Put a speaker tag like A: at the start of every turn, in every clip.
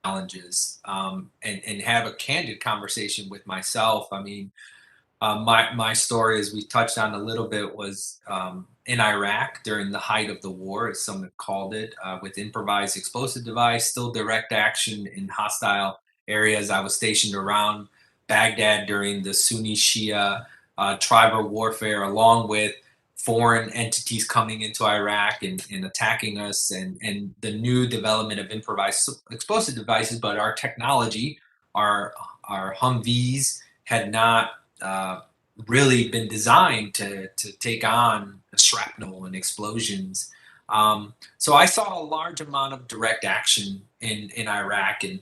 A: challenges, and have a candid conversation with myself. I mean, my story, as we touched on a little bit, was in Iraq during the height of the war, as some have called it, with improvised explosive device, still direct action in hostile areas. I was stationed around Baghdad during the Sunni Shia tribal warfare, along with foreign entities coming into Iraq and attacking us, and the new development of improvised explosive devices. But our technology, our our Humvees, had not uh, really been designed to take on shrapnel and explosions. So I saw a large amount of direct action in Iraq, and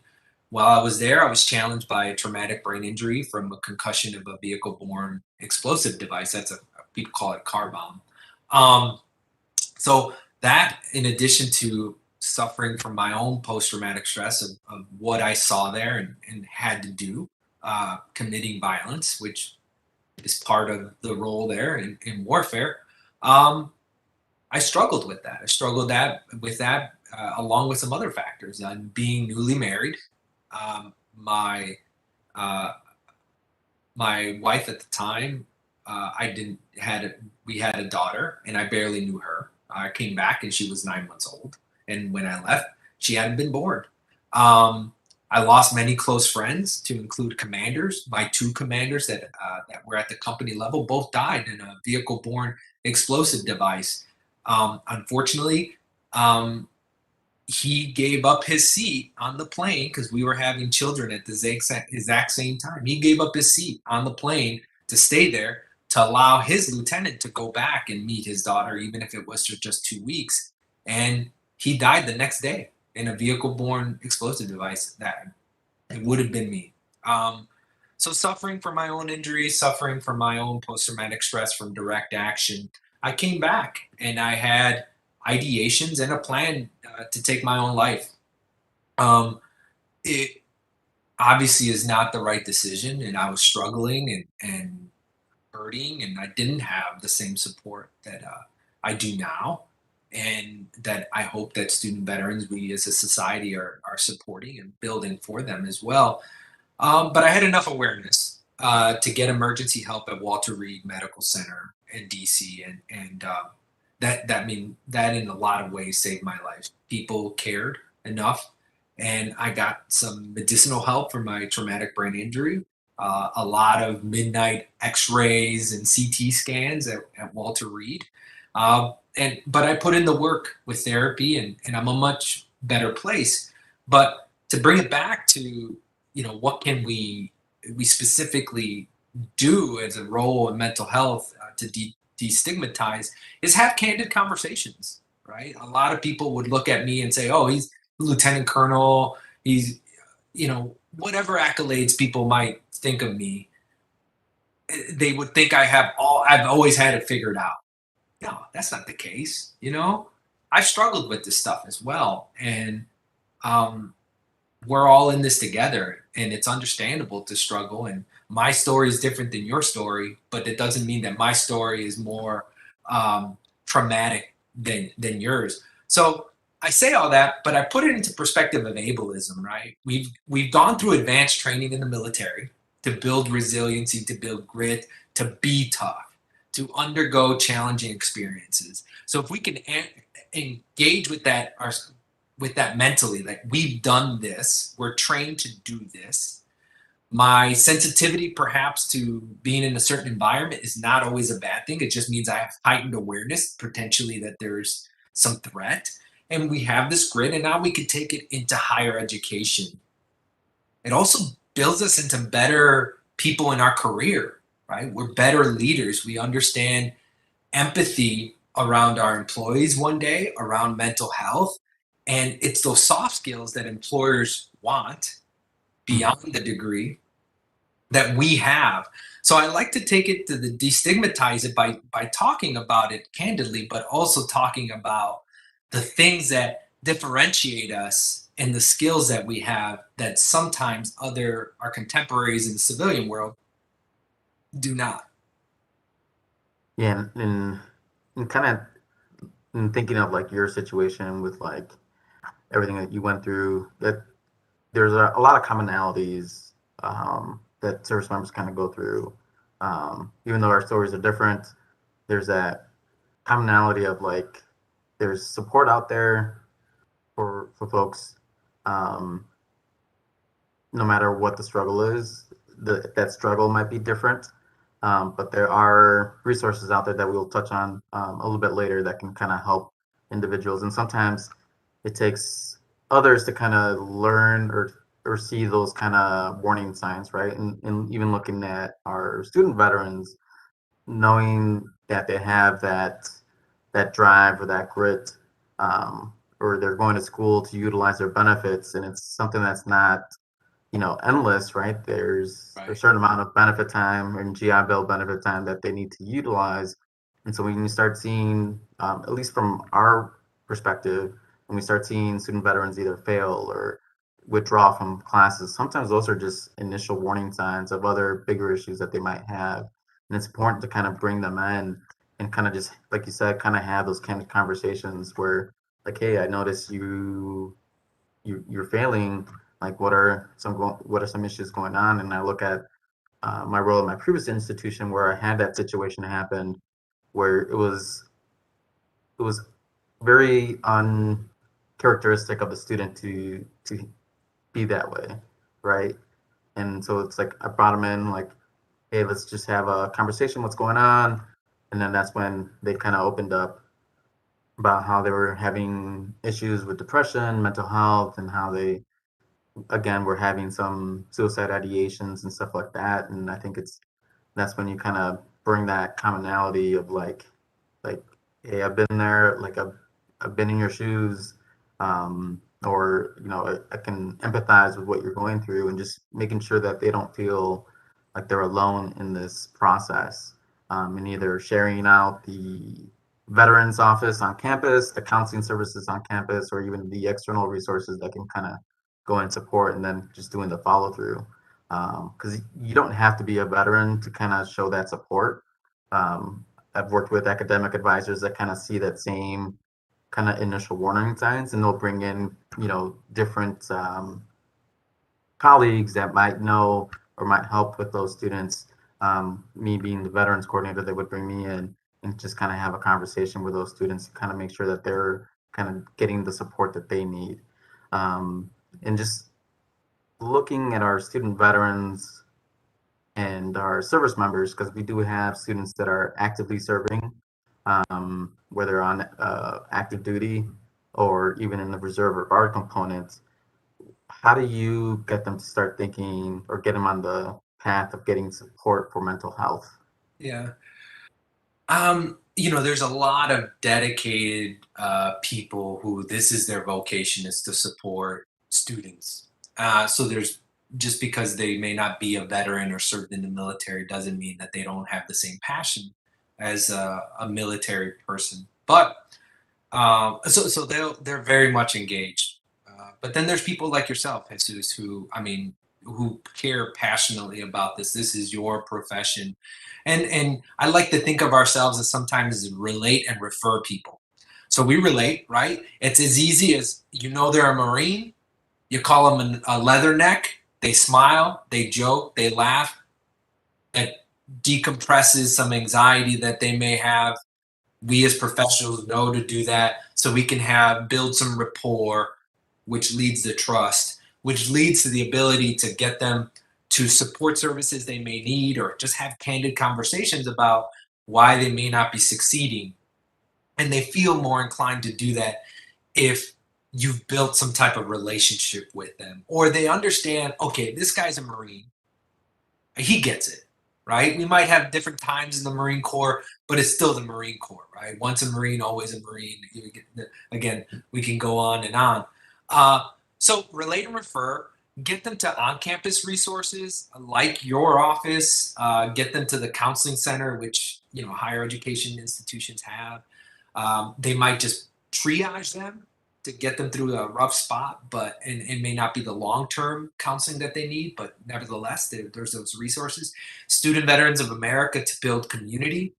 A: while I was there, I was challenged by a traumatic brain injury from a concussion of a vehicle-borne explosive device. That's a people call it car bomb. Um, so that, in addition to suffering from my own post-traumatic stress of what I saw there and had to do, committing violence, which is part of the role there in warfare. Um, I struggled with that. I struggled with that along with some other factors. Being newly married, my uh, my wife at the time, I didn't had a, we had a daughter, and I barely knew her. I came back and she was 9 months old, and when I left, she hadn't been born. Um, I lost many close friends, to include commanders. My two commanders that were at the company level both died in a vehicle-borne explosive device. Unfortunately, um, he gave up his seat on the plane because we were having children at the exact same time. He gave up his seat on the plane to stay there to allow his lieutenant to go back and meet his daughter, even if it was for just 2 weeks. And he died the next day in a vehicle-borne explosive device. That it would have been me. Um, so suffering from my own injuries, suffering from my own post-traumatic stress from direct action, I came back and I had ideations and a plan to take my own life. Um, it obviously is not the right decision, and I was struggling and hurting, and I didn't have the same support that I do now, and that I hope that student veterans, we as a society, are supporting and building for them as well. But I had enough awareness to get emergency help at Walter Reed Medical Center in DC, and that in a lot of ways saved my life. People cared enough, and I got some medicinal help for my traumatic brain injury. A lot of midnight X-rays and CT scans at Walter Reed, and but I put in the work with therapy, and I'm a much better place. But to bring it back to, what can we specifically do as a role in mental health to destigmatize, is have candid conversations, right? A lot of people would look at me and say, oh, he's lieutenant colonel, he's, whatever accolades people might think of me, they would think I've always had it figured out. No, that's not the case. I've struggled with this stuff as well, and um we're all in this together, and it's understandable to struggle, and my story is different than your story, but it doesn't mean that my story is more traumatic than yours. So I say all that, but I put it into perspective of ableism, right? We've gone through advanced training in the military to build resiliency, to build grit, to be tough, to undergo challenging experiences. So if we can engage with that mentally, like we've done this, we're trained to do this. My sensitivity, perhaps, to being in a certain environment is not always a bad thing. It just means I have heightened awareness, potentially, that there's some threat. And we have this grit, and now we could take it into higher education. It also builds us into better people in our career, right? We're better leaders. We understand empathy around our employees one day, around mental health. And it's those soft skills that employers want
B: Mhm.
A: beyond the degree that we have. So I like to take it to the destigmatize it by talking about it candidly, but also talking about the things that differentiate us and the skills that we have that sometimes other our contemporaries in the civilian world do not.
B: Yeah, and kind of thinking of like your situation with like everything that you went through, that there's a lot of commonalities that service members kind of go through. Even though our stories are different, there's that commonality of like there's support out there for folks, um, no matter what the struggle is. That struggle might be different, but there are resources out there that we'll touch on a little bit later that can kind of help individuals. And sometimes it takes others to kind of learn or see those kind of warning signs, right? And even looking at our student veterans, knowing that they have that drive or that grit, or they're going to school to utilize their benefits, and it's something that's not endless, right? There's a
A: Right.
B: certain amount of benefit time and GI Bill benefit time that they need to utilize. And so when you start seeing, at least from our perspective, when we start seeing student veterans either fail or withdraw from classes, sometimes those are just initial warning signs of other bigger issues that they might have. And it's important to kind of bring them in and kind of just, like you said, kind of have those kind of conversations where, like, hey, I noticed you're failing. Like, what are some issues going on? And I look at my role in my previous institution where I had that situation happen, where it was very uncharacteristic of the student to be that way, right? And so it's like I brought them in, like, hey, let's just have a conversation. What's going on? And then that's when they kind of opened up about how they were having issues with depression, mental health, and how they again were having some suicide ideations and stuff like that. And I think that's when you kind of bring that commonality of like, hey, I've been there, like I've been in your shoes, or I can empathize with what you're going through, and just making sure that they don't feel like they're alone in this process, and either sharing out the veterans office on campus, the counseling services on campus, or even the external resources that can kind of go and support, and then just doing the follow through, because you don't have to be a veteran to kind of show that support. Um, I've worked with academic advisors that kind of see that same kind of initial warning signs, and they'll bring in different colleagues that might know or might help with those students. Me being the veterans coordinator, they would bring me in and just kind of have a conversation with those students to kind of make sure that they're kind of getting the support that they need. And just looking at our student veterans and our service members, because we do have students that are actively serving, whether on active duty or even in the reserve or guard components. How do you get them to start thinking or get them on the path of getting support for mental health?
A: Yeah. There's a lot of dedicated people who this is their vocation is to support students. So there's just because they may not be a veteran or served in the military doesn't mean that they don't have the same passion as a military person. But so they're very much engaged. But then there's people like yourself, Jesus, who I mean, who care passionately about this. This is your profession, and I like to think of ourselves as sometimes relate and refer people. So we relate, right? It's as easy as they're a Marine. You call them a leatherneck. They smile, they joke, they laugh. It decompresses some anxiety that they may have. We as professionals know to do that so we can have build some rapport, which leads to trust, which leads to the ability to get them to support services they may need or just have candid conversations about why they may not be succeeding. And they feel more inclined to do that if you've built some type of relationship with them or they understand, okay, this guy's a Marine, he gets it, right? We might have different times in the Marine Corps, but it's still the Marine Corps, right? Once a Marine, always a Marine. Again, we can go on and on. So relate and refer. Get them to on-campus resources like your office. Get them to the counseling center, which higher education institutions have. They might just triage them to get them through a rough spot, but and it may not be the long-term counseling that they need, but nevertheless, there's those resources. Student Veterans of America to build community.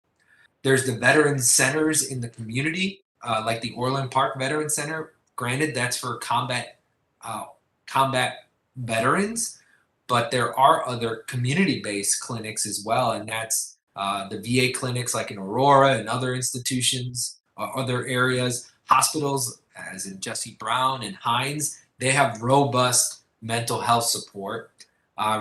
A: There's the veterans centers in the community, like the Orland Park Veterans Center. Granted, that's for combat veterans, but there are other community-based clinics as well, and that's the VA clinics like in Aurora and other institutions, other areas, hospitals, as in Jesse Brown and Hines. They have robust mental health support.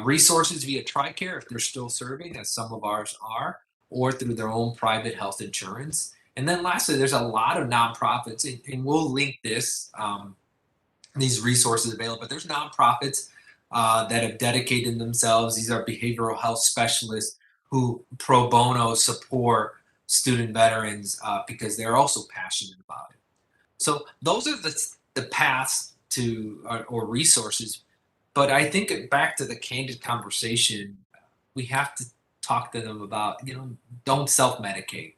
A: Resources via TRICARE, if they're still serving, as some of ours are, or through their own private health insurance. And then lastly, there's a lot of nonprofits, and we'll link these resources available, but there's nonprofits that have dedicated themselves. These are behavioral health specialists who pro bono support student veterans because they're also passionate about it. So those are the paths to or resources. But I think back to the candid conversation, we have to talk to them about, don't self-medicate.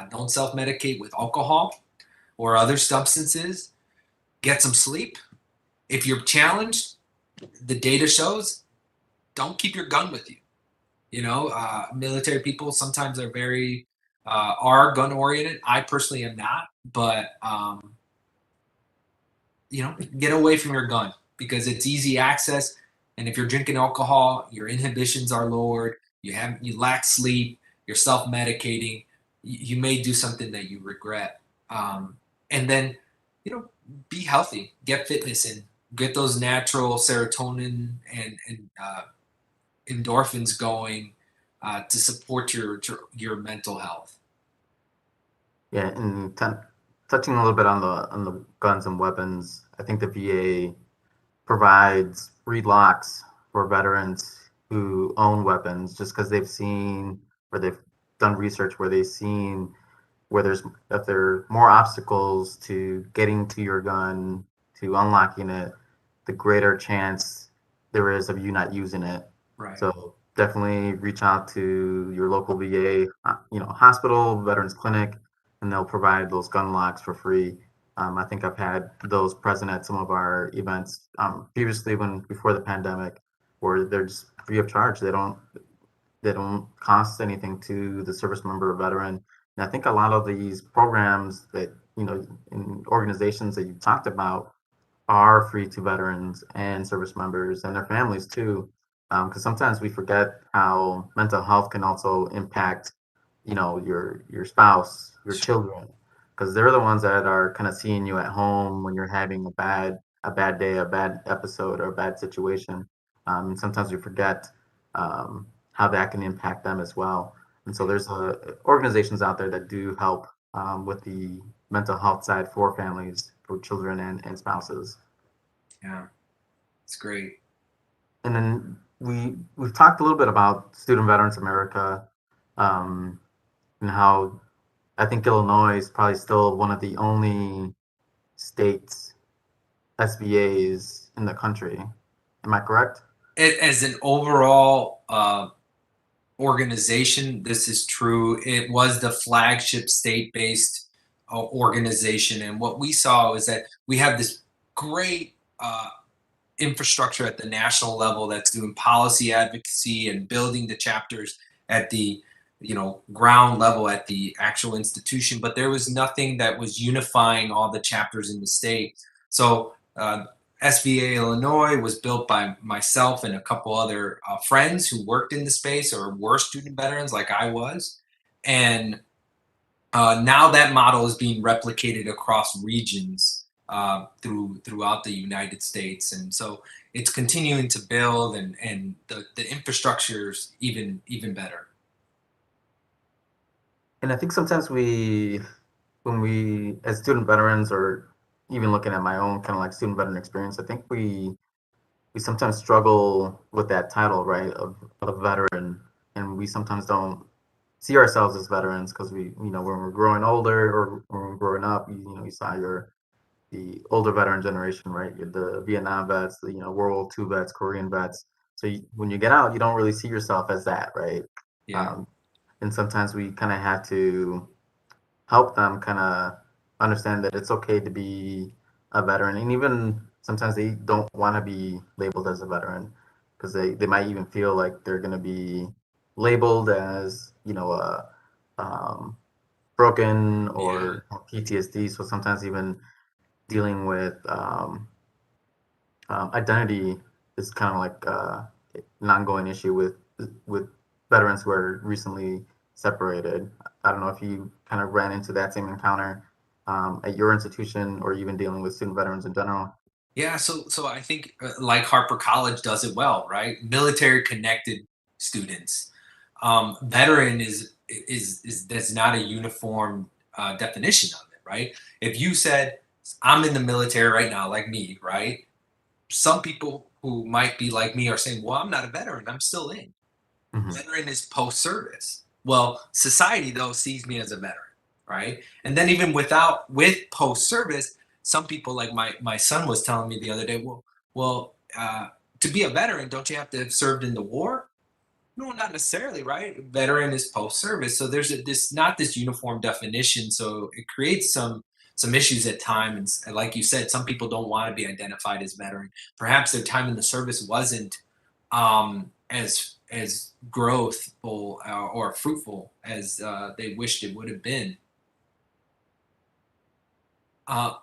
A: Don't self-medicate with alcohol or other substances. Get some sleep. If you're challenged, the data shows, don't keep your gun with you. Military people sometimes are very are gun oriented. I personally am not, but get away from your gun because it's easy access. And if you're drinking alcohol, your inhibitions are lowered. You lack sleep. You're self medicating. You may do something that you regret. And then, be healthy. Get fitness in. Get those natural serotonin and endorphins going to support your mental health.
B: Yeah, and touching a little bit on the guns and weapons, I think the VA provides read locks for veterans who own weapons just because they've seen or they've done research where they've seen where if there are more obstacles to getting to your gun, to unlocking it, the greater chance there is of you not using it.
A: Right.
B: So definitely reach out to your local VA, hospital, veterans clinic, and they'll provide those gun locks for free. I think I've had those present at some of our events previously before the pandemic, where they're just free of charge. They don't cost anything to the service member or veteran. And I think a lot of these programs that in organizations that you talked about are free to veterans and service members and their families too. Because sometimes we forget how mental health can also impact, your spouse, your children, because they're the ones that are kind of seeing you at home when you're having a bad day, a bad episode, or a bad situation. And sometimes we forget how that can impact them as well. And so there's organizations out there that do help with the mental health side for families, for children and spouses.
A: Yeah, it's great.
B: And then we've talked a little bit about Student Veterans America, um, and how I think Illinois is probably still one of the only states SVAs in the country. Am I correct?
A: As an overall organization, this is true. It was the flagship state-based organization, and what we saw was that we have this great infrastructure at the national level that's doing policy advocacy and building the chapters at the ground level at the actual institution, but there was nothing that was unifying all the chapters in the state. So SVA Illinois was built by myself and a couple other friends who worked in the space or were student veterans like I was. And now that model is being replicated across regions throughout the United States. And so it's continuing to build and the infrastructure is even better.
B: And I think sometimes when we, as student veterans, or even looking at my own kind of like student veteran experience, I think we sometimes struggle with that title, right, of veteran, and we sometimes don't see ourselves as veterans because when we're growing older or when we're growing up, you saw the older veteran generation, right? You're the Vietnam vets, the World War II vets, Korean vets. So when you get out, you don't really see yourself as that, right?
A: Yeah.
B: Um, and sometimes we kind of have to help them kind of understand that it's okay to be a veteran, and even sometimes they don't want to be labeled as a veteran because they might even feel like they're going to be labeled as um, broken
A: Yeah.
B: or PTSD. So sometimes even dealing with identity is kind of like an ongoing issue with veterans who are recently separated. I don't know if you kind of ran into that same encounter at your institution or even dealing with student veterans in general.
A: Yeah, so I think like Harper College does it well, right? Military connected students. Veteran is that's not a uniform definition of it, right? If you said I'm in the military right now, like me, right? Some people who might be like me are saying, "Well, I'm not a veteran. I'm still in."
B: Hmm.
A: Veteran is post service. Well, society though sees me as a veteran, right? And then even with post service, some people like my son was telling me the other day, well, to be a veteran, don't you have to have served in the war? No, not necessarily, right? Veteran is post service, so there's this not this uniform definition, so it creates some issues at times. And like you said, some people don't want to be identified as veteran. Perhaps their time in the service wasn't as growthful or fruitful as they wished it would have been.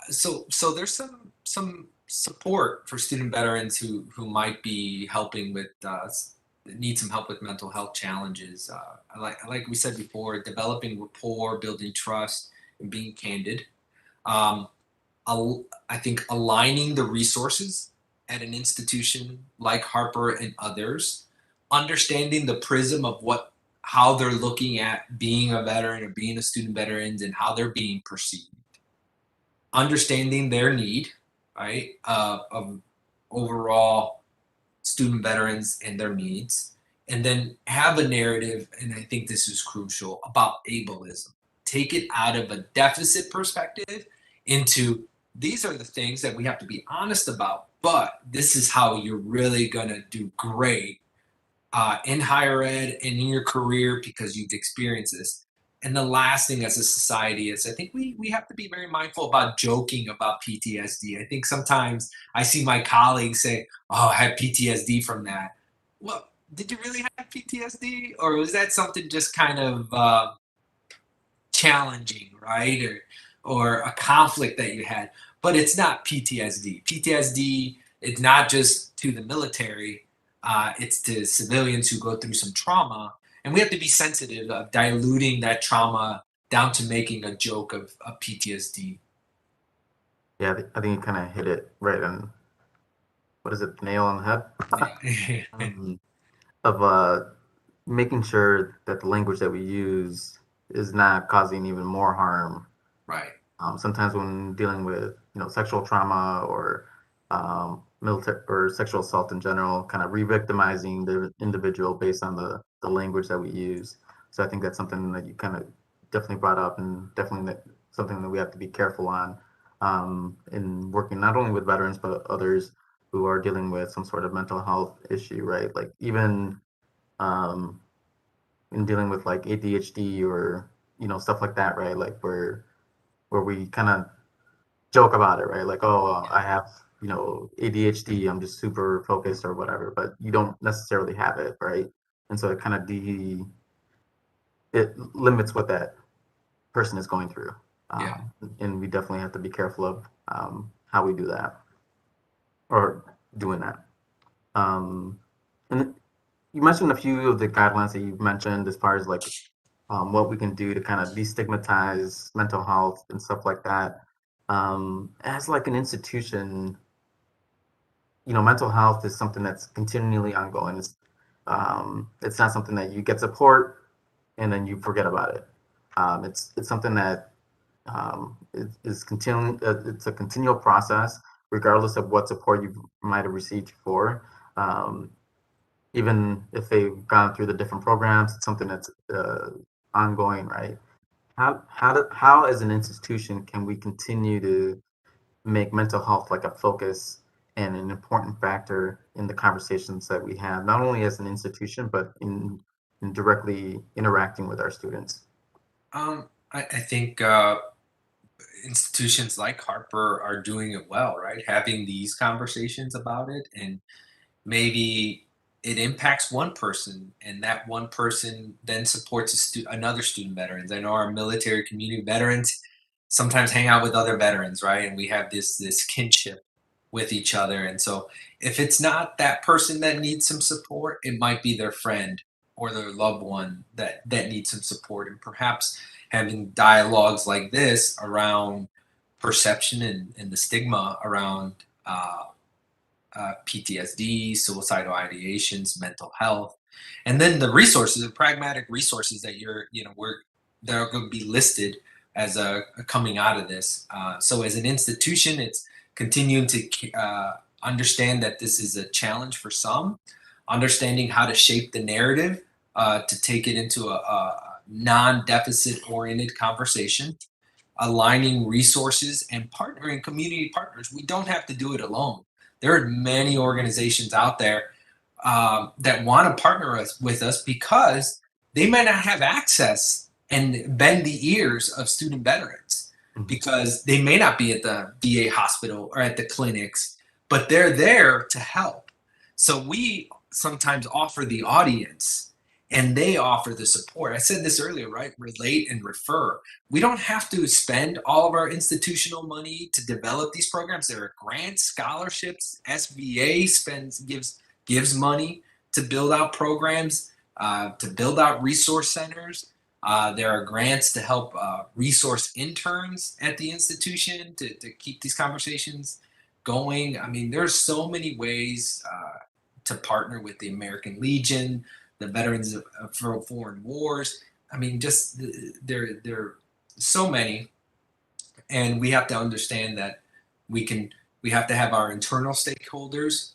A: So there's some support for student veterans who might be helping with need some help with mental health challenges. Like we said before, developing rapport, building trust, and being candid. Um, I think aligning the resources at an institution like Harper and others, understanding the prism of what how they're looking at being a veteran or being a student veterans and how they're being perceived, understanding their need, right, of overall student veterans and their needs, and then have a narrative, and I think this is crucial, about ableism. Take it out of a deficit perspective into these are the things that we have to be honest about, but this is how you're really going to do great in higher ed and in your career because you've experienced this. And the last thing as a society is I think we have to be very mindful about joking about PTSD. I think sometimes I see my colleagues say, "Oh, I had PTSD from that." Well, did you really have PTSD? Or was that something just kind of challenging, right? Or a conflict that you had? But it's not PTSD. PTSD, it's not just to the military, it's to civilians who go through some trauma. And we have to be sensitive of diluting that trauma down to making a joke of PTSD.
B: Yeah, I think you kind of hit it right on, what is it, nail on the head.
A: Yeah.
B: um, of making sure that the language that we use is not causing even more harm.
A: Right.
B: Sometimes when dealing with sexual trauma or military or sexual assault in general, kind of re-victimizing the individual based on the language that we use. So I think that's something that you kind of definitely brought up, and definitely something that we have to be careful on in working not only with veterans but others who are dealing with some sort of mental health issue, right? Like even um, in dealing with like ADHD or stuff like that, right? Like where we kind of joke about it, right? Like, oh,
A: Yeah.
B: I have, ADHD, I'm just super focused or whatever, but you don't necessarily have it, right? And so it kind of it limits what that person is going through.
A: Yeah.
B: And we definitely have to be careful of how we do that or doing that. Um, and you mentioned a few of the guidelines that you've mentioned as far as like what we can do to kind of destigmatize mental health and stuff like that. As like an institution, mental health is something that's continually ongoing. It's not something that you get support and then you forget about it. It's something that is continuing. It's a continual process, regardless of what support you might have received before. Um, Even if they've gone through the different programs, it's something that's ongoing, right? How as an institution can we continue to make mental health like a focus and an important factor in the conversations that we have, not only as an institution, but in directly interacting with our students?
A: I think institutions like Harper are doing it well, right? Having these conversations about it, and maybe it impacts one person and that one person then supports another student veterans. I know our military community veterans sometimes hang out with other veterans, right? And we have this kinship. with each other. And so if it's not that person that needs some support, it might be their friend or their loved one that needs some support. And perhaps having dialogues like this around perception and the stigma around PTSD, suicidal ideations, mental health, and then the resources, the pragmatic resources that that are going to be listed as a coming out of this. So as an institution, it's continuing to understand that this is a challenge for some, understanding how to shape the narrative to take it into a non-deficit oriented conversation, aligning resources and partnering community partners. We don't have to do it alone. There are many organizations out there that want to partner with us because they might not have access and bend the ears of student veterans
B: Mhm.
A: because they may not be at the VA hospital or at the clinics, but they're there to help. So we sometimes offer the audience and they offer the support. I said this earlier, right? Relate and refer. We don't have to spend all of our institutional money to develop these programs. There are grants, scholarships. SVA gives money to build out programs, to build out resource centers. There are grants to help resource interns at the institution to keep these conversations going. I mean, there's so many ways to partner with the American Legion, the Veterans for Foreign Wars. I mean, just there are so many, and we have to understand that we can we have to have our internal stakeholders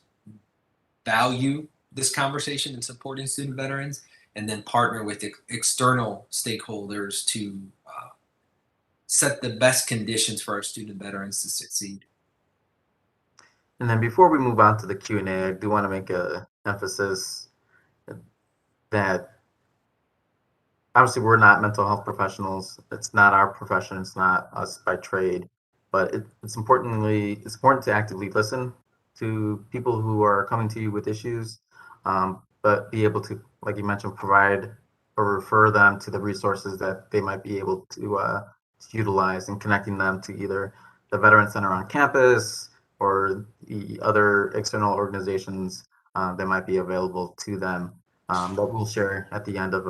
A: value this conversation and supporting student veterans, and then partner with external stakeholders to set the best conditions for our student veterans to succeed.
B: And then before we move on to the Q&A, I do want to make a emphasis that obviously we're not mental health professionals. It's not our profession. It's not us by trade. But it's important to actively listen to people who are coming to you with issues, but be able to, like you mentioned, provide or refer them to the resources that they might be able to utilize, and connecting them to either the Veteran Center on campus or the other external organizations that might be available to them, that we'll share at the end of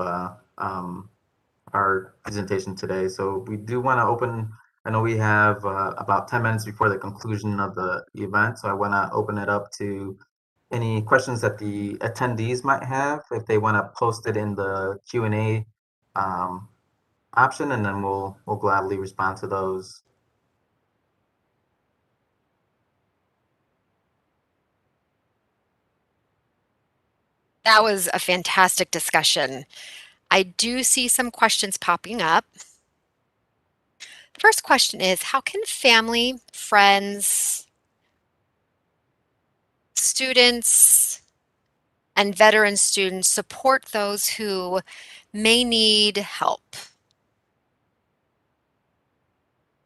B: our presentation today. So we do want to open, I know we have about 10 minutes before the conclusion of the event, so I want to open it up to any questions that the attendees might have, if they want to post it in the Q&A option, and then we'll gladly respond to those.
C: That was a fantastic discussion. I do see some questions popping up. The first question is, how can family, friends, students, and veteran students support those who may need help?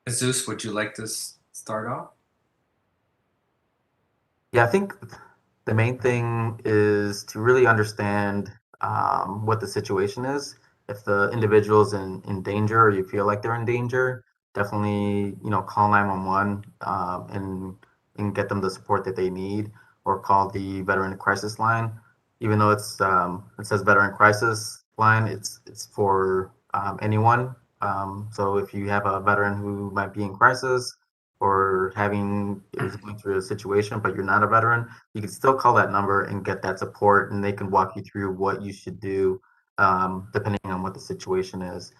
A: Jesus, would you like to start off?
B: Yeah, I think the main thing is to really understand what the situation is. If the individual is in danger, or you feel like they're in danger, definitely call 911 and get them the support that they need, or call the Veteran Crisis Line. Even though it says Veteran Crisis Line, it's for anyone. So if you have a veteran who might be in crisis or is going through a situation, but you're not a veteran, you can still call that number and get that support, and they can walk you through what you should do, depending on what the situation is.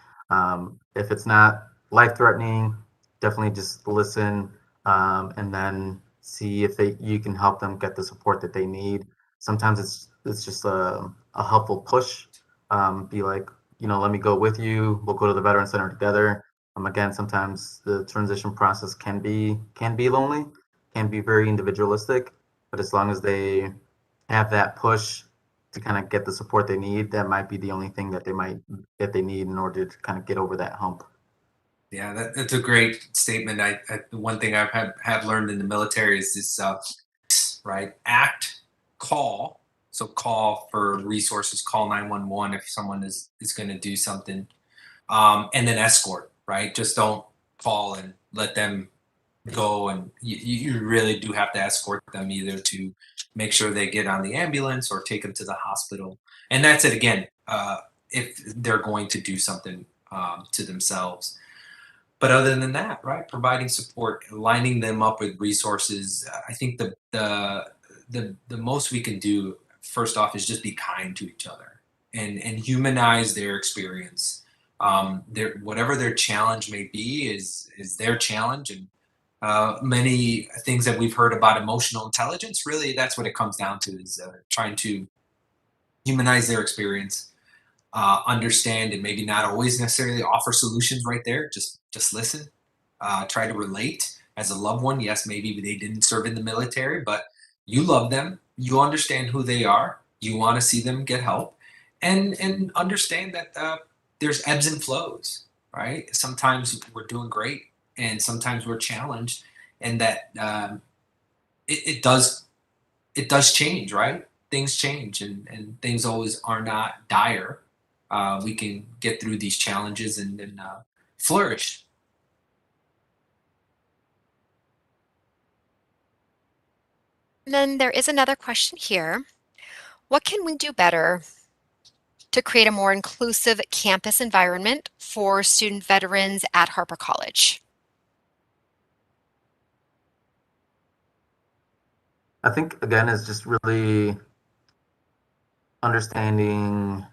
B: If it's not life-threatening, definitely just listen, and then see if you can help them get the support that they need. Sometimes it's just a helpful push. Be like, let me go with you. We'll go to the Veteran Center together. Again, sometimes the transition process can be lonely, can be very individualistic, but as long as they have that push to kind of get the support they need, that might be the only thing that they need in order to kind of get over that hump.
A: Yeah, that's a great statement. The one thing have learned in the military is this, right? Act, call. So call for resources, call 911 if someone is going to do something, and then escort, right? Just don't call and let them go and you really do have to escort them either to make sure they get on the ambulance or take them to the hospital. And that's it again, if they're going to do something to themselves. But other than that, right, providing support, lining them up with resources. I think the most we can do first off is just be kind to each other and humanize their experience. Their whatever their challenge may be is their challenge, and many things that we've heard about emotional intelligence, really, that's what it comes down to, is trying to humanize their experience, understand, and maybe not always necessarily offer solutions right there. Just listen, try to relate as a loved one. Yes, maybe they didn't serve in the military, but you love them. You understand who they are. You want to see them get help, and understand that there's ebbs and flows. Right. Sometimes we're doing great, and sometimes we're challenged, and that it does change. Right. Things change, and things always are not dire. We can get through these challenges and flourish.
C: And then there is another question here. What can we do better to create a more inclusive campus environment for student veterans at Harper College?
B: I think again is just really understanding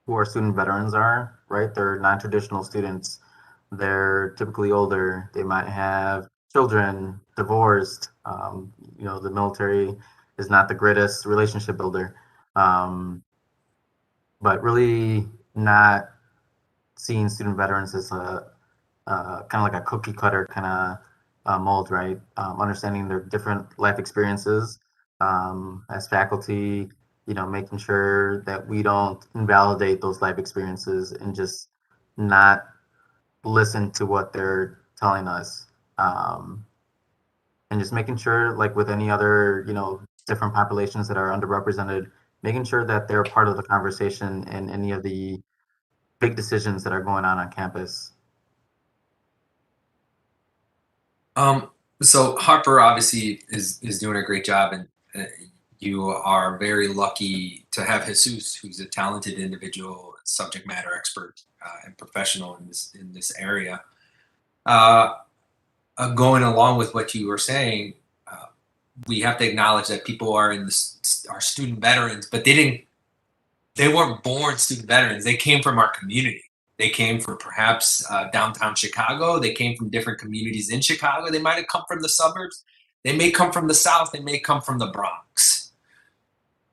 B: who our student veterans are, right? They're non-traditional students. They're typically older. They might have children, divorced. The military is not the greatest relationship builder. But really not seeing student veterans as a kind of like a cookie cutter kind of mold, right? Understanding their different life experiences as faculty, making sure that we don't invalidate those life experiences and just not listen to what they're telling us. And just making sure, like with any other, different populations that are underrepresented, making sure that they're part of the conversation in any of the big decisions that are going on campus.
A: So Harper obviously is doing a great job, and you are very lucky to have Jesus, who's a talented individual, subject matter expert, and professional in this area. Uh, Going along with what you were saying, uh, we have to acknowledge that people are are student veterans, but they weren't born student veterans. They came from our community. They came from perhaps downtown Chicago. They came from different communities in Chicago. They might have come from the suburbs. They may come from the South. They may come from the Bronx.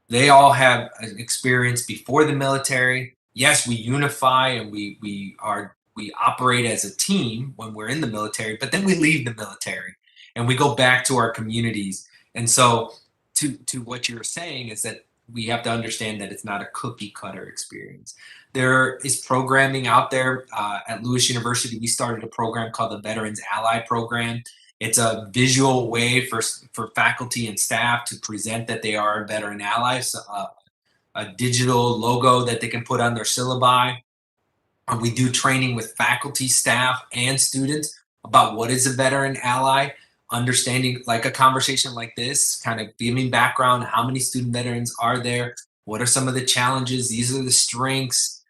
A: They all have an experience before the military. Yes, we unify and we operate as a team when we're in the military, but then we leave the military and we go back to our communities. And so to what you're saying is that we have to understand that it's not a cookie cutter experience. There is programming out there. At Lewis University, we started a program called the Veterans Ally Program. It's a visual way for faculty and staff to present that they are veteran allies, a digital logo that they can put on their syllabi. We do training with faculty, staff, and students about what is a veteran ally, understanding, like a conversation like this, kind of giving background. How many student veterans are there? What are some of the challenges? These are the strengths.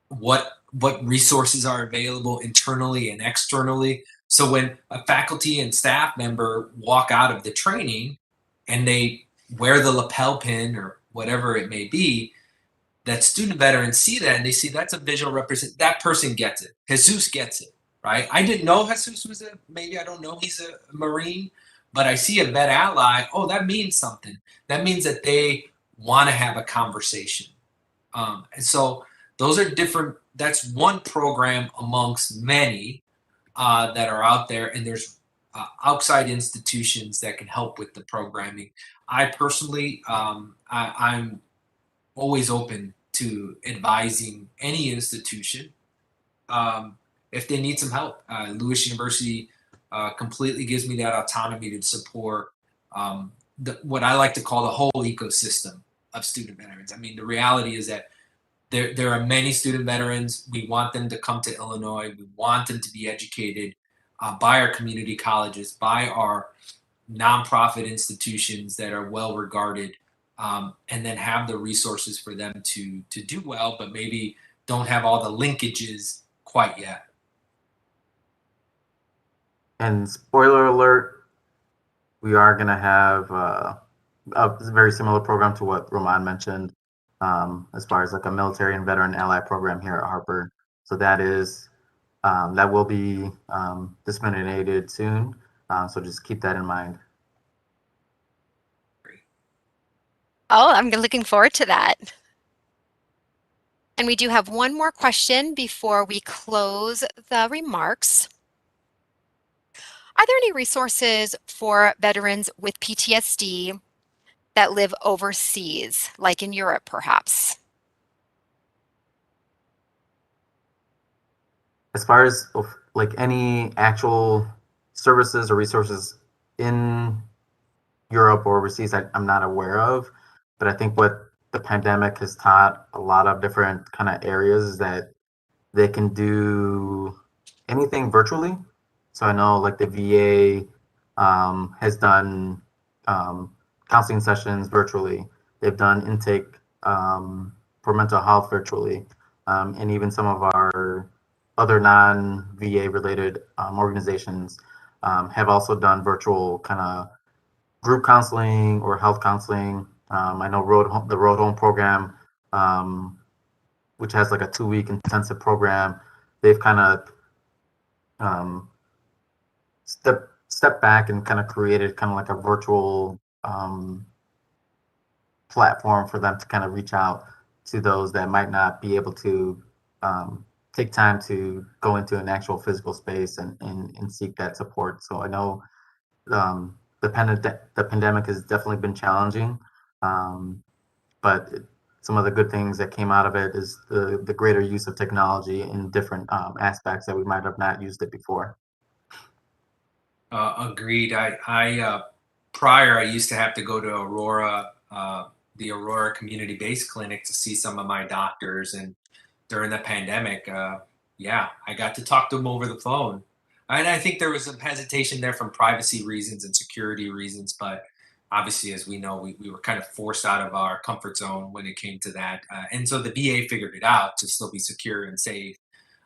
A: What resources are available internally and externally. So when a faculty and staff member walk out of the training and they wear the lapel pin or whatever it may be, that student veterans see that and they see that's a visual represent. That person gets it. Jesus gets it, right? I didn't know Jesus was maybe I don't know he's a Marine, but I see a vet ally. Oh, that means something. That means that they want to have a conversation. And so those are different. That's one program amongst many that are out there, and there's outside institutions that can help with the programming. I personally, I'm always open to advising any institution if they need some help. Lewis University completely gives me that autonomy to support what I like to call the whole ecosystem of student veterans. I mean, the reality is that there are many student veterans. We want them to come to Illinois. We want them to be educated. by our community colleges, by our nonprofit institutions that are well regarded, and then have the resources for them to do well, but maybe don't have all the linkages quite yet.
B: And spoiler alert, we are going to have a very similar program to what Roman mentioned, as far as like a military and veteran ally program here at Harper. So that will be disseminated soon. So just keep that in mind.
C: Oh, I'm looking forward to that. And we do have one more question before we close the remarks. Are there any resources for veterans with PTSD that live overseas, like in Europe, perhaps?
B: As far as like any actual services or resources in Europe or overseas, I'm not aware of. But I think what the pandemic has taught a lot of different kind of areas is that they can do anything virtually. So I know like the VA has done counseling sessions virtually. They've done intake for mental health virtually, and even some of our other non-VA related organizations have also done virtual kind of group counseling or health counseling. I know the Road Home program, which has like a 2-week intensive program, they've kind of step back and kind of created kind of like a virtual platform for them to kind of reach out to those that might not be able to take time to go into an actual physical space and seek that support. So I know the pandemic has definitely been challenging, but some of the good things that came out of it is the greater use of technology in different aspects that we might have not used it before.
A: Agreed. Prior, I used to have to go to Aurora, the Aurora Community-Based Clinic, to see some of my doctors, and during the pandemic, yeah, I got to talk to them over the phone. And I think there was some hesitation there from privacy reasons and security reasons, but obviously, as we know, we were kind of forced out of our comfort zone when it came to that. And so the VA figured it out to still be secure and safe,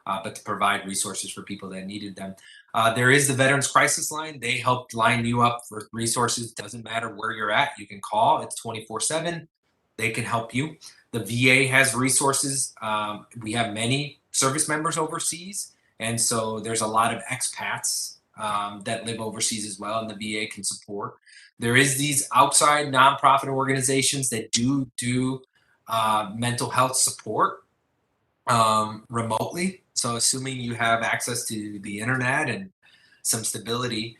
A: but to provide resources for people that needed them. There is the Veterans Crisis Line. They help line you up for resources. Doesn't matter where you're at. You can call. It's 24/7. They can help you. The VA has resources. We have many service members overseas, and so there's a lot of expats that live overseas as well, and the VA can support. There is these outside nonprofit organizations that do mental health support remotely. So assuming you have access to the internet and some stability,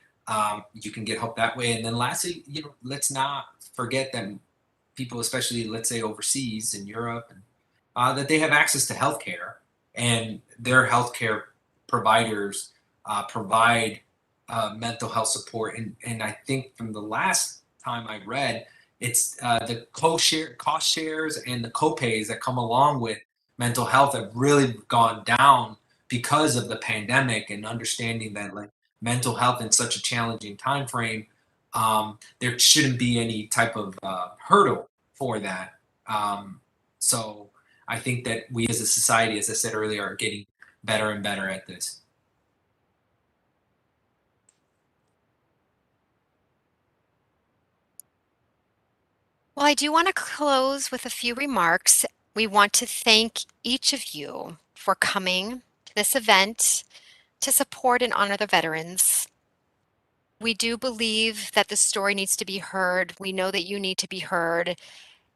A: you can get help that way. And then lastly, let's not forget that people, especially let's say overseas in Europe, that they have access to healthcare, and their healthcare providers provide mental health support. And I think from the last time I read, it's the cost shares and the copays that come along with mental health have really gone down because of the pandemic, and understanding that like mental health in such a challenging time frame, there shouldn't be any type of hurdle for that. So I think that we as a society, as I said earlier, are getting better and better at this.
C: Well, I do want to close with a few remarks. We want to thank each of you for coming to this event to support and honor the veterans. We do believe that the story needs to be heard. We know that you need to be heard.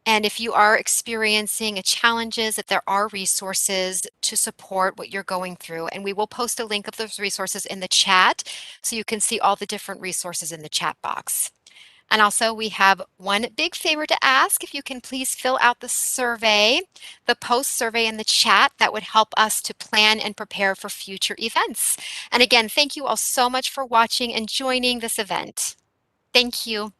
C: And if you are experiencing challenges, that there are resources to support what you're going through. And we will post a link of those resources in the chat so you can see all the different resources in the chat box. And also, we have one big favor to ask. If you can please fill out the survey, the post survey in the chat, that would help us to plan and prepare for future events. And again, thank you all so much for watching and joining this event. Thank you.